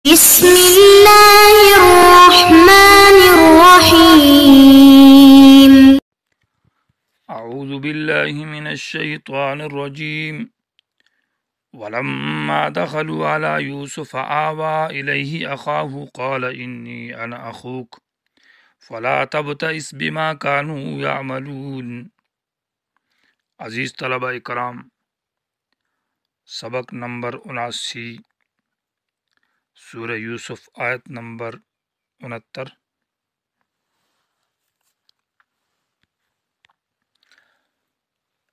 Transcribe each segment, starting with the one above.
بسم اللہ الرحمن الرحیم اعوذ باللہ من الشیطان الرجیم ولما دخلوا على یوسف آوى الیہ اخاہ قال انی انا اخوک فلا تبتئس بما كانوا یعملون۔ عزیز طلبہ کرام، سبق نمبر 79، سورہ یوسف، آیت نمبر 69۔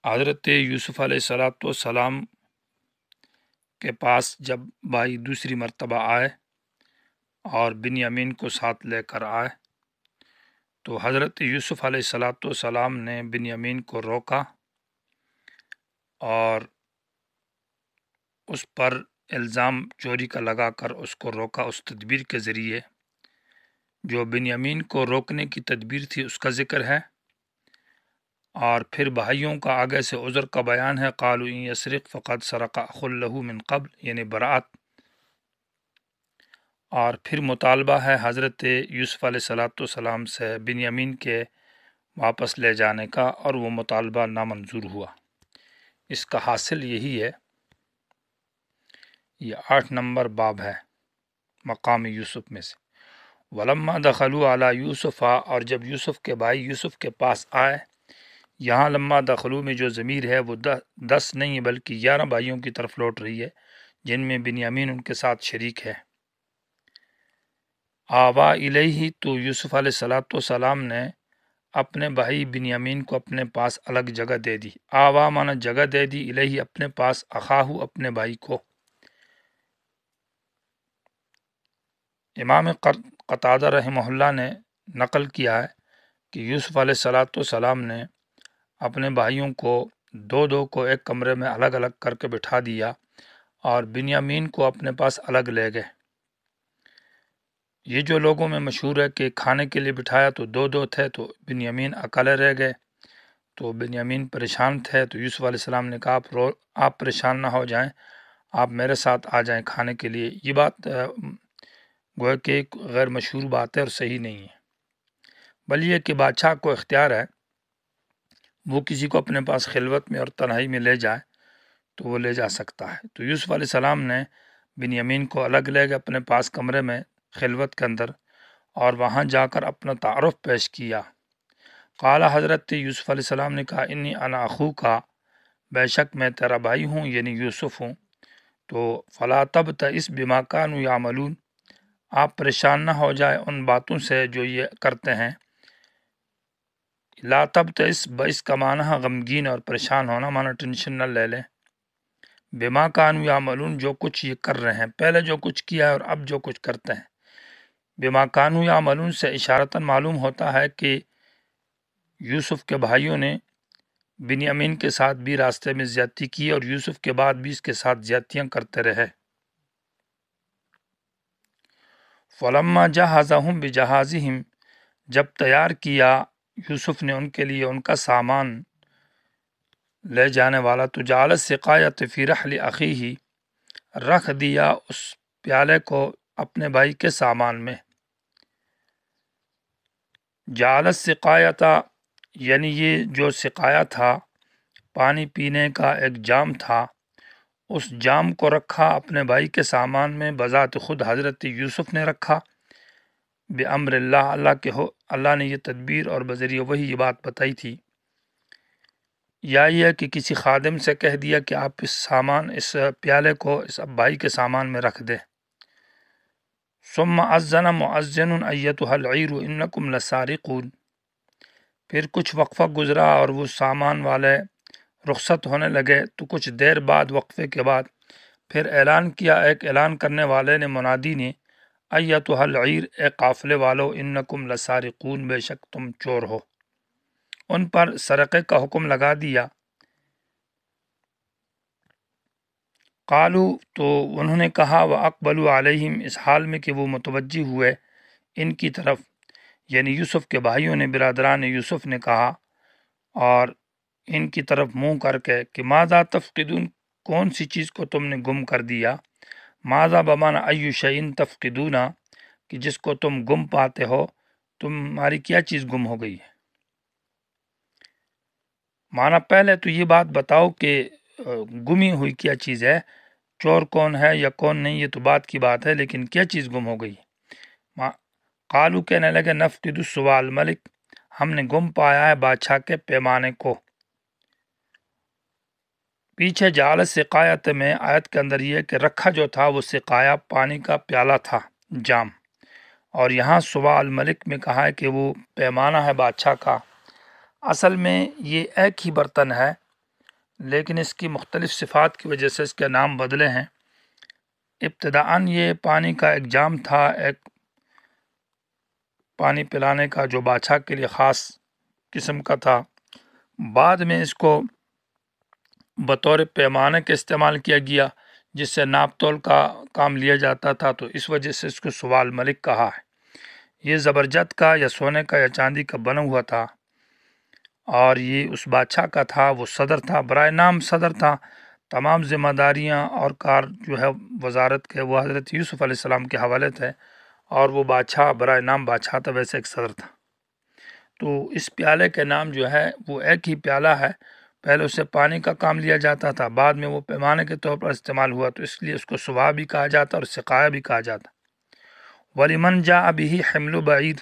حضرت یوسف علیہ السلام کے پاس جب بھائی دوسری مرتبہ آئے اور بنیامین کو ساتھ لے کر آئے تو حضرت یوسف علیہ السلام نے بنیامین کو روکا اور اس پر الزام چوری کا لگا کر اس کو روکا۔ اس تدبیر کے ذریعے جو بنیامین کو روکنے کی تدبیر تھی اس کا ذکر ہے، اور پھر بھائیوں کا آگے سے عذر کا بیان ہے۔ قالوا ان یسرق فقد سرق اخ له من قبل، یعنی برات، اور پھر مطالبہ ہے حضرت یوسف علیہ السلام سے بنیامین کے واپس لے جانے کا، اور وہ مطالبہ نامنظور ہوا۔ اس کا حاصل یہی ہے، یہ 8 نمبر باب ہے مقام یوسف میں سے۔ ولما دخلوا علی یوسف، اور جب یوسف کے بھائی یوسف کے پاس آئے، یہاں لما دخلوا میں جو ضمیر ہے وہ 10 نہیں بلکہ 11 بھائیوں کی طرف لوٹ رہی ہے، جن میں بنیامین ان کے ساتھ شریک ہے۔ آوا الیہ، تو یوسف علیہ السلام نے اپنے بھائی بنیامین کو اپنے پاس الگ جگہ دے دی۔ آوا مانا جگہ دے دی، الیہ اپنے پاس، اخاہو اپنے بھائی کو۔ امام قتادہ رحمہ اللہ نے نقل کیا ہے کہ یوسف علیہ السلام نے اپنے بھائیوں کو دو کو ایک کمرے میں الگ الگ کر کے بٹھا دیا اور بنیامین کو اپنے پاس الگ لے گئے۔ یہ جو لوگوں میں مشہور ہے کہ کھانے کے لیے بٹھایا تو دو تھے تو بنیامین اکیلے رہ گئے، تو بنیامین پریشان تھے، تو یوسف علیہ السلام نے کہا آپ پریشان نہ ہو جائیں، آپ میرے ساتھ آ جائیں کھانے کے لیے۔ یہ بات گویا کہ ایک غیر مشہور بات ہے اور صحیح نہیں ہے، بل یہ کہ بادشاہ کو اختیار ہے، وہ کسی کو اپنے پاس خلوت میں اور تنہائی میں لے جائے تو وہ لے جا سکتا ہے۔ تو یوسف علیہ السلام نے بنیامین کو الگ لے گئے اپنے پاس کمرے میں خلوت کے اندر، اور وہاں جا کر اپنا تعارف پیش کیا۔ قال، حضرت یوسف علیہ السلام نے کہا، انی انا اخوکا، بے شک میں تیرا بھائی ہوں، یعنی یوسف ہوں۔ تو فلا تبتئس بما كانوا یعملون، آپ پریشان نہ ہو جائے ان باتوں سے جو یہ کرتے ہیں۔ لا تبتئس، بئس کا معنی ہے غمگین اور پریشان ہونا، معنی ٹینشن نہ لے لیں۔ بما كانوا یعملون، جو کچھ یہ کر رہے ہیں، پہلے جو کچھ کیا ہے اور اب جو کچھ کرتے ہیں۔ بما كانوا یعملون سے اشارتاً معلوم ہوتا ہے کہ یوسف کے بھائیوں نے بنیامین کے ساتھ بھی راستے میں زیادتی کی اور یوسف کے بعد بھی اس کے ساتھ زیادتیاں کرتے رہے۔ فلما جہزہم بجہازہم، جب تیار کیا یوسف نے ان کے لیے ان کا سامان لے جانے والا، تو جعل السقایۃ فی رحل اخیہ، رکھ دیا اس پیالے کو اپنے بھائی کے سامان میں۔ جعل السقایۃ، یعنی یہ جو سقایا تھا، پانی پینے کا ایک جام تھا، اس جام کو رکھا اپنے بھائی کے سامان میں، بذات خود حضرت یوسف نے رکھا۔ بامر اللہ، اللہ نے یہ تدبیر اور بذریعہ وہی یہ بات بتائی تھی، یا یہ کہ کسی خادم سے کہہ دیا کہ آپ اس پیالے کو اس بھائی کے سامان میں رکھ دیں۔ ثم اذن مؤذن ایتها العیر انکم لسارقون، پھر کچھ وقفہ گزرا اور وہ سامان والے رخصت ہونے لگے، تو کچھ دیر بعد، وقفے کے بعد، پھر اعلان کیا ایک اعلان کرنے والے نے، منادی نے، ایتها العیر، اے قافلے والو، انکم لسارقون، بے شک تم چور ہو۔ ان پر سرقے کا حکم لگا دیا۔ قالو، تو انہوں نے کہا، وَأَقْبَلُوا عَلَيْهِمْ، اس حال میں کہ وہ متوجہ ہوئے ان کی طرف، یعنی یوسف کے بھائیوں نے، برادران یوسف نے کہا اور ان کی طرف منہ کر کے کہ ماذا تفقدون، کون سی چیز کو تم نے گم کر دیا۔ ماذا بمانا ایو شعین تفقدونا کہ جس کو تم گم پاتے ہو، تمہاری کیا چیز گم ہو گئی ہے؟ مانا پہلے تو یہ بات بتاؤ کہ گمی ہوئی کیا چیز ہے، چور کون ہے یا کون نہیں یہ تو بات کی بات ہے، لیکن کیا چیز گم ہو گئی؟ قالو کہنے لگے نفقد السوال ملک، ہم نے گم پایا ہے بادشاہ کے پیمانے کو۔ پیچھے جعل سقایت میں آیت کے اندر یہ کہ رکھا جو تھا وہ سقایا پانی کا پیالہ تھا، جام، اور یہاں سوال ملک میں کہا ہے کہ وہ پیمانہ ہے بادشاہ کا۔ اصل میں یہ ایک ہی برتن ہے، لیکن اس کی مختلف صفات کی وجہ سے اس کے نام بدلے ہیں۔ ابتداً یہ پانی کا ایک جام تھا، ایک پانی پلانے کا جو بادشاہ کے لیے خاص قسم کا تھا۔ بعد میں اس کو بطور پیمانے کے استعمال کیا گیا، جس سے ناپ تول کا کام لیا جاتا تھا، تو اس وجہ سے اس کو سوال ملک کہا ہے۔ یہ زبرجد کا یا سونے کا یا چاندی کا بنا ہوا تھا، اور یہ اس بادشاہ کا تھا، وہ صدر تھا، برائے نام صدر تھا۔ تمام ذمہ داریاں اور کار جو ہے وزارت کے وہ حضرت یوسف علیہ السلام کے حوالے تھے، اور وہ بادشاہ برائے نام بادشاہ تھا، ویسے ایک صدر تھا۔ تو اس پیالے کے نام جو ہے وہ ایک ہی پیالہ ہے، پہلے اسے پانی کا کام لیا جاتا تھا، بعد میں وہ پیمانے کے طور پر استعمال ہوا، تو اس لیے اس کو سوا بھی کہا جاتا اور سقایا بھی کہا جاتا۔ وَلِمَنْ جَاءَ بِهِ حِمْلُ بَعِيرٍ،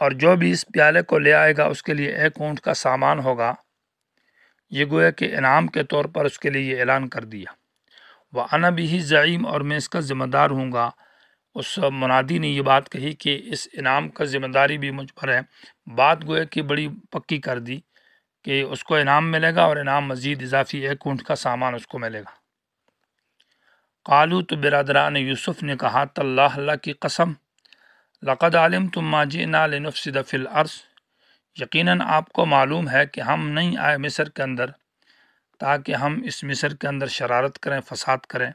اور جو بھی اس پیالے کو لے آئے گا اس کے لیے ایک اونٹ کا سامان ہوگا۔ یہ گویا کہ انعام کے طور پر اس کے لیے یہ اعلان کر دیا۔ وَأَنَا بِهِ زعیم، اور میں اس کا ذمہ دار ہوں گا۔ اس منادی نے یہ بات کہی کہ اس انعام کا ذمہ داری بھی مجھ پر ہے، بات گویا کہ بڑی پکی کر دی کہ اس کو انعام ملے گا، اور انعام مزید اضافی ایک اونٹ کا سامان اس کو ملے گا۔ قالو، تو برادران یوسف نے کہا تاللہ، اللہ کی قسم، لقد علمتم ما جئنا لنفسد فی الارض، یقیناً آپ کو معلوم ہے کہ ہم نہیں آئے مصر کے اندر تاکہ ہم اس مصر کے اندر شرارت کریں، فساد کریں۔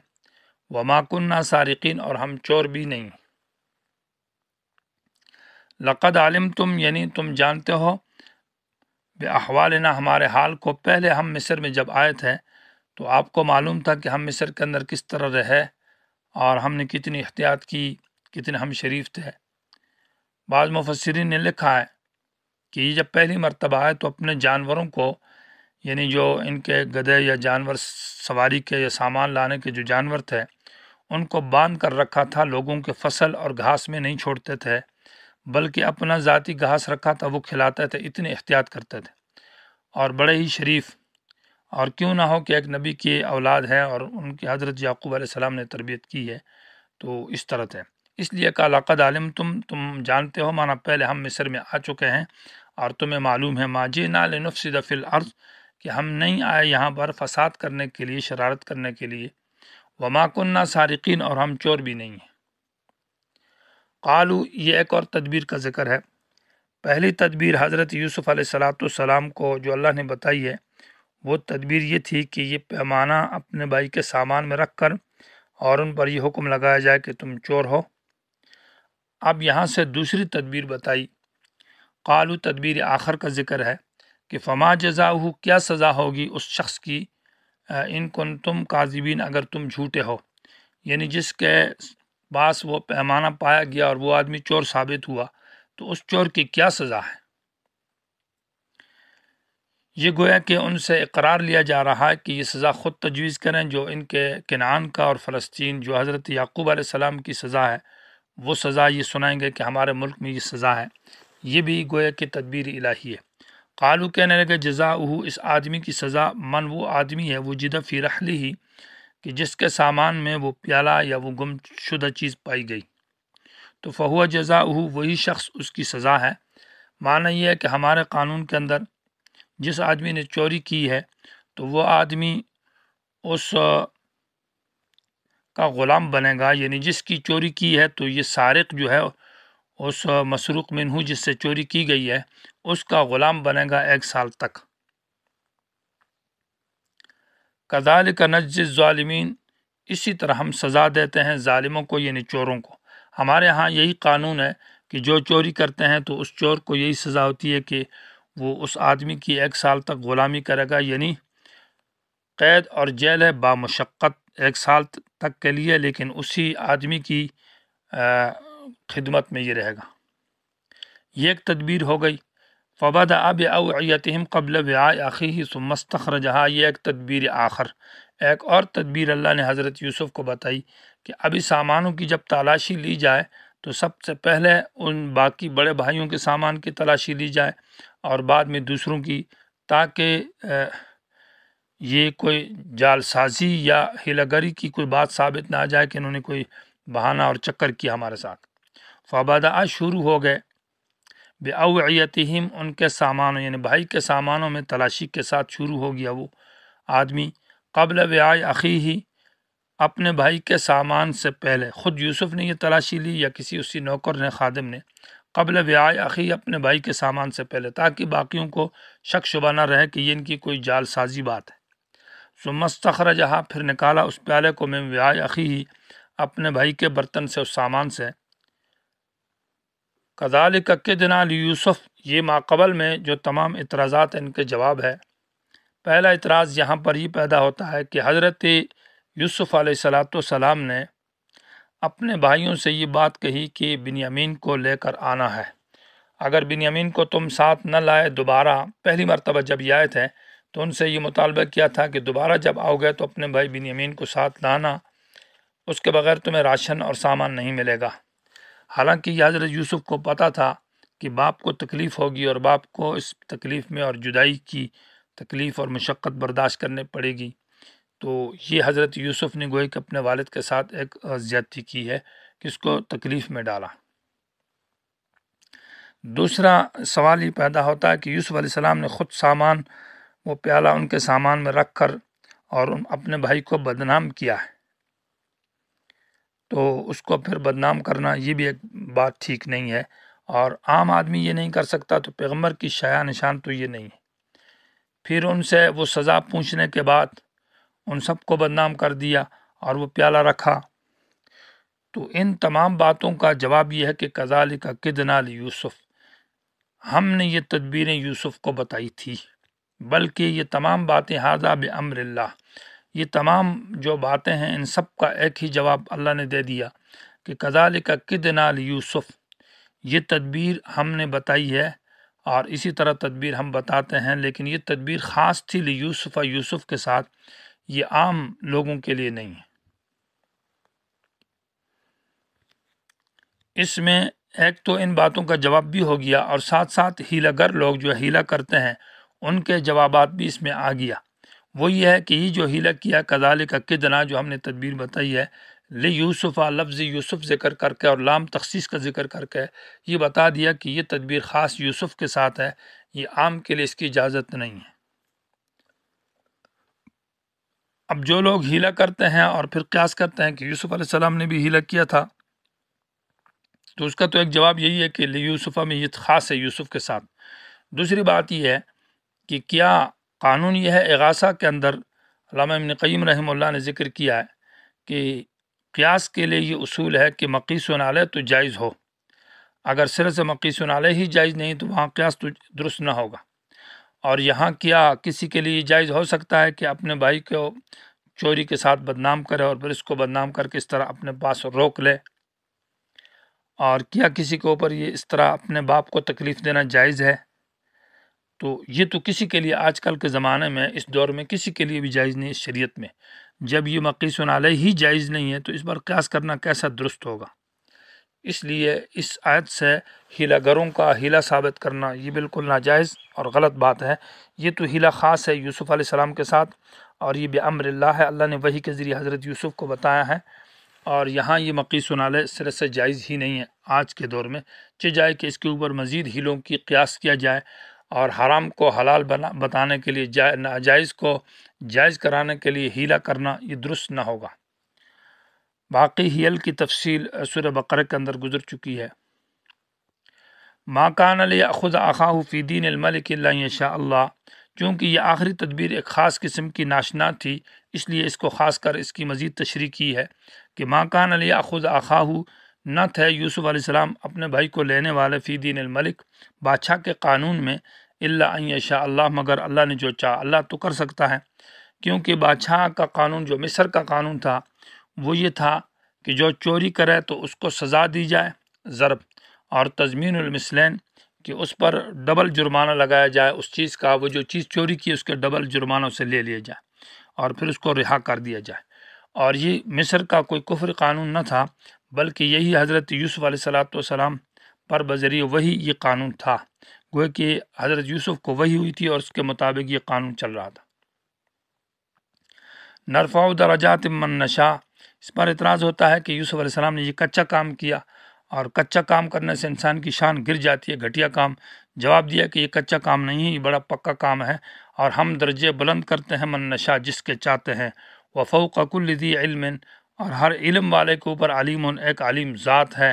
وما کننا سارقین، اور ہم چور بھی نہیں۔ لقد علمتم یعنی تم جانتے ہو، باحوالنا ہمارے حال کو، پہلے ہم مصر میں جب آئے تھے تو آپ کو معلوم تھا کہ ہم مصر کے اندر کس طرح رہے، اور ہم نے کتنی احتیاط کی، کتنے ہم شریف تھے۔ بعض مفسرین نے لکھا ہے کہ یہ جب پہلی مرتبہ آئے تو اپنے جانوروں کو، یعنی جو ان کے گدھے یا جانور سواری کے یا سامان لانے کے جو جانور تھے، ان کو باندھ کر رکھا تھا، لوگوں کے فصل اور گھاس میں نہیں چھوڑتے تھے، بلکہ اپنا ذاتی گھاس رکھا تھا وہ کھلاتے تھے، اتنے احتیاط کرتے تھے، اور بڑے ہی شریف۔ اور کیوں نہ ہو کہ ایک نبی کی اولاد ہے اور ان کی حضرت یعقوب علیہ السلام نے تربیت کی ہے، تو اس طرح ہے۔ اس لیے کہا لقد علمتم، تم جانتے ہو، مانا پہلے ہم مصر میں آ چکے ہیں اور تمہیں معلوم ہے، ما جئنا لنفسد فی الارض، کہ ہم نہیں آئے یہاں پر فساد کرنے کے لیے، شرارت کرنے کے لیے۔ وما کننا سارقین، اور ہم چور بھی نہیں ہیں۔ قالو، یہ ایک اور تدبیر کا ذکر ہے۔ پہلی تدبیر حضرت یوسف علیہ السلام کو جو اللہ نے بتائی ہے، وہ تدبیر یہ تھی کہ یہ پیمانہ اپنے بھائی کے سامان میں رکھ کر اور ان پر یہ حکم لگایا جائے کہ تم چور ہو۔ اب یہاں سے دوسری تدبیر بتائی، قالو تدبیر آخر کا ذکر ہے کہ فما جزاؤہ، کیا سزا ہوگی اس شخص کی، ان کنتم کاذبین، اگر تم جھوٹے ہو، یعنی جس کے پاس وہ پیمانہ پایا گیا اور وہ آدمی چور ثابت ہوا، تو اس چور کی کیا سزا ہے۔ یہ گویا کہ ان سے اقرار لیا جا رہا ہے کہ یہ سزا خود تجویز کریں، جو ان کے کنعان کا اور فلسطین جو حضرت یعقوب علیہ السلام کی سزا ہے، وہ سزا یہ سنائیں گے کہ ہمارے ملک میں یہ سزا ہے۔ یہ بھی گویا کہ تدبیر الہی ہے۔ قالو، کہنے لگے جزاؤہ، اس آدمی کی سزا، من وہ آدمی ہے، وجد فی رحلہ، کہ جس کے سامان میں وہ پیالہ یا وہ گم شدہ چیز پائی گئی، تو فہو جزاؤہ، وہی شخص اس کی سزا ہے۔ معنی یہ ہے کہ ہمارے قانون کے اندر جس آدمی نے چوری کی ہے تو وہ آدمی اس کا غلام بنے گا، یعنی جس کی چوری کی ہے تو یہ سارق جو ہے اس مسروق منہ جس سے چوری کی گئی ہے اس کا غلام بنے گا 1 سال تک۔ کذالک نجزی الظالمین، اسی طرح ہم سزا دیتے ہیں ظالموں کو، یعنی چوروں کو۔ ہمارے ہاں یہی قانون ہے کہ جو چوری کرتے ہیں تو اس چور کو یہی سزا ہوتی ہے کہ وہ اس آدمی کی 1 سال تک غلامی کرے گا، یعنی قید اور جیل ہے بامشقت، 1 سال تک کے لیے، لیکن اسی آدمی کی خدمت میں یہ رہے گا۔ یہ ایک تدبیر ہو گئی۔ فبدأ بأوعیتہم قبل وعاء اخیہ ثم استخرجہا، یہ ایک تدبیر آخر۔ ایک اور تدبیر اللہ نے حضرت یوسف کو بتائی کہ ابھی سامانوں کی جب تلاشی لی جائے تو سب سے پہلے ان باقی بڑے بھائیوں کے سامان کی تلاشی لی جائے اور بعد میں دوسروں کی، تاکہ یہ کوئی جال سازی یا ہیلہ گری کی کوئی بات ثابت نہ آ جائے کہ انہوں نے کوئی بہانہ اور چکر کیا ہمارے ساتھ۔ فبدأ، شروع ہو گئے، بأوعیتہم، ان کے سامانوں یعنی بھائی کے سامانوں میں تلاشی کے ساتھ شروع ہو گیا وہ آدمی، قبل وعاء اخیہ، اپنے بھائی کے سامان سے پہلے۔ خود یوسف نے یہ تلاشی لی یا کسی اسی نوکر نے، خادم نے، قبل وعاء اخیہ، اپنے بھائی کے سامان سے پہلے، تاکہ باقیوں کو شک شبہ نہ رہے کہ یہ ان کی کوئی جال سازی بات ہے۔ ثم استخرجہا، پھر نکالا اس پیالے کو، من وعاء اخیہ، اپنے بھائی کے برتن سے، اس سامان سے۔ کذالک کدنا لیوسف، یہ ماقبل میں جو تمام اعتراضات ہیں ان کے جواب ہے۔ پہلا اعتراض یہاں پر یہ پیدا ہوتا ہے کہ حضرت یوسف علیہ السلام نے اپنے بھائیوں سے یہ بات کہی کہ بنیامین کو لے کر آنا ہے۔ اگر بنیامین کو تم ساتھ نہ لائے دوبارہ، پہلی مرتبہ جب یہ آئے تھے تو ان سے یہ مطالبہ کیا تھا کہ دوبارہ جب آؤ گے تو اپنے بھائی بنیامین کو ساتھ لانا، اس کے بغیر تمہیں راشن اور سامان نہیں ملے گا۔ حالانکہ یہ حضرت یوسف کو پتہ تھا کہ باپ کو تکلیف ہوگی اور باپ کو اس تکلیف میں اور جدائی کی تکلیف اور مشقت برداشت کرنے پڑے گی، تو یہ حضرت یوسف نے گویا کہ اپنے والد کے ساتھ ایک زیادتی کی ہے کہ اس کو تکلیف میں ڈالا۔ دوسرا سوال یہ پیدا ہوتا ہے کہ یوسف علیہ السلام نے خود سامان، وہ پیالہ ان کے سامان میں رکھ کر اور اپنے بھائی کو بدنام کیا ہے، تو اس کو پھر بدنام کرنا یہ بھی ایک بات ٹھیک نہیں ہے، اور عام آدمی یہ نہیں کر سکتا تو پیغمبر کی شایع نشان تو یہ نہیں ہے۔ پھر ان سے وہ سزا پوچھنے کے بعد ان سب کو بدنام کر دیا اور وہ پیالہ رکھا۔ تو ان تمام باتوں کا جواب یہ ہے کہ کذالک کدنا لیوسف، ہم نے یہ تدبیریں یوسف کو بتائی تھی، بلکہ یہ تمام باتیں ھذا بامر اللہ، یہ تمام جو باتیں ہیں ان سب کا ایک ہی جواب اللہ نے دے دیا کہ کذالک کدنا لیوسف، یہ تدبیر ہم نے بتائی ہے اور اسی طرح تدبیر ہم بتاتے ہیں، لیکن یہ تدبیر خاص تھی لیوسف، یوسف کے ساتھ، یہ عام لوگوں کے لیے نہیں ہے۔ اس میں ایک تو ان باتوں کا جواب بھی ہو گیا، اور ساتھ ساتھ ہیلہ گر لوگ جو ہیلہ کرتے ہیں ان کے جوابات بھی اس میں آ گیا۔ وہ یہ ہے کہ یہ جو ہیلہ کیا کذالک کدنا، جو ہم نے تدبیر بتائی ہے، لیوسف، لفظ یوسف ذکر کر کے اور لام تخصیص کا ذکر کر کے یہ بتا دیا کہ یہ تدبیر خاص یوسف کے ساتھ ہے، یہ عام کے لیے اس کی اجازت نہیں ہے۔ اب جو لوگ ہیلہ کرتے ہیں اور پھر قیاس کرتے ہیں کہ یوسف علیہ السلام نے بھی ہیلہ کیا تھا، تو اس کا تو ایک جواب یہی ہے کہ لیوسف میں یہ خاص ہے یوسف کے ساتھ۔ دوسری بات یہ ہے کہ کیا قانون یہ ہے، اغاثہ کے اندر علامہ ابن قیم رحمہ اللہ نے ذکر کیا ہے کہ قیاس کے لیے یہ اصول ہے کہ مقیس علیہ تو جائز ہو، اگر سر سے مقیس علیہ ہی جائز نہیں تو وہاں قیاس تو درست نہ ہوگا۔ اور یہاں کیا کسی کے لیے جائز ہو سکتا ہے کہ اپنے بھائی کو چوری کے ساتھ بدنام کرے اور پھر اس کو بدنام کر کے اس طرح اپنے پاس روک لے، اور کیا کسی کے اوپر یہ اس طرح اپنے باپ کو تکلیف دینا جائز ہے؟ تو یہ تو کسی کے لیے آج کل کے زمانے میں، اس دور میں کسی کے لیے بھی جائز نہیں، اس شریعت میں جب یہ مقیس علیہ ہی جائز نہیں ہے تو اس پر قیاس کرنا کیسا درست ہوگا؟ اس لیے اس آیت سے ہیلہ گروں کا ہیلہ ثابت کرنا یہ بالکل ناجائز اور غلط بات ہے۔ یہ تو ہیلہ خاص ہے یوسف علیہ السلام کے ساتھ، اور یہ بامر اللہ ہے، اللہ نے وحی کے ذریعے حضرت یوسف کو بتایا ہے، اور یہاں یہ مقیس علیہ سر سے جائز ہی نہیں ہے آج کے دور میں، چاہے کہ اس کے اوپر مزید ہیلوں کی قیاس کیا جائے اور حرام کو حلال بتانے کے لیے ناجائز کو جائز کرانے کے لیے ہیلہ کرنا یہ درست نہ ہوگا۔ باقی ہیل کی تفصیل سورہ بقرہ کے اندر گزر چکی ہے۔ ما کان لیأخذ اخاہ فی دین الملک الا ان یشاء اللہ، چونکہ یہ آخری تدبیر ایک خاص قسم کی ناشنا تھی، اس لیے اس کو خاص کر اس کی مزید تشریح کی ہے کہ ما کان لیأخذ اخاہ، نہ تھے یوسف علیہ السلام اپنے بھائی کو لینے والے فی دین الملک، بادشاہ کے قانون میں، الا ان یشاء اللہ، مگر اللہ نے جو چاہا۔ اللہ تو کر سکتا ہے کیونکہ بادشاہ کا قانون جو مصر کا قانون تھا وہ یہ تھا کہ جو چوری کرے تو اس کو سزا دی جائے ضرب، اور تضمین المثلین کہ اس پر ڈبل جرمانہ لگایا جائے اس چیز کا، وہ جو چیز چوری کی اس کے ڈبل جرمانہ سے لے لیا جائے اور پھر اس کو رہا کر دیا جائے۔ اور یہ مصر کا کوئی کفر قانون نہ تھا، بلکہ یہی حضرت یوسف علیہ السلام پر بذریعہ وہی یہ قانون تھا، گویا کہ حضرت یوسف کو وحی ہوئی تھی اور اس کے مطابق یہ قانون چل رہا تھا۔ نرفع درجات من نشاء، اس پر اعتراض ہوتا ہے کہ یوسف علیہ السلام نے یہ کچا کام کیا اور کچا کام کرنے سے انسان کی شان گر جاتی ہے، گھٹیا کام۔ جواب دیا کہ یہ کچا کام نہیں ہے، یہ بڑا پکا کام ہے، اور ہم درجے بلند کرتے ہیں من نشاء، جس کے چاہتے ہیں، وفوق کل ذی علم، اور ہر علم والے کے اوپر علیم، ایک علیم ذات ہے۔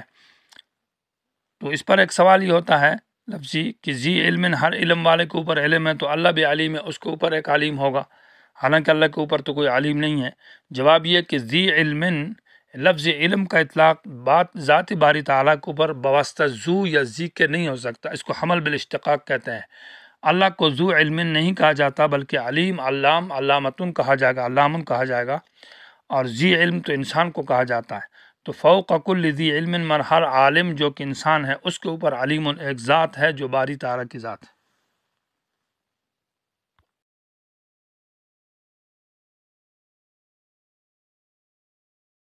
تو اس پر ایک سوال یہ ہوتا ہے لفظی کہ ذی علم، ہر علم والے کے اوپر علم ہے، تو اللہ بھی علیم ہے، اس کے اوپر ایک علیم ہوگا، حالانکہ اللہ کے اوپر تو کوئی علیم نہیں ہے۔ جواب یہ کہ ذی علم، لفظ علم کا اطلاق ذات باری تعالیٰ کے اوپر بواسطہ ذو یا ذی کے نہیں ہو سکتا، اس کو حمل بالاشتقاق کہتے ہیں۔ اللہ کو ذو علم نہیں کہا جاتا، بلکہ علیم، علام، علامتن کہا جائے گا، علامن کہا جائے گا، اور ذی علم تو انسان کو کہا جاتا ہے۔ تو فوق کل ذی علم، ہر عالم جو کہ انسان ہے اس کے اوپر علیم ایک ذات ہے جو باری تعالیٰ کی ذات ہے۔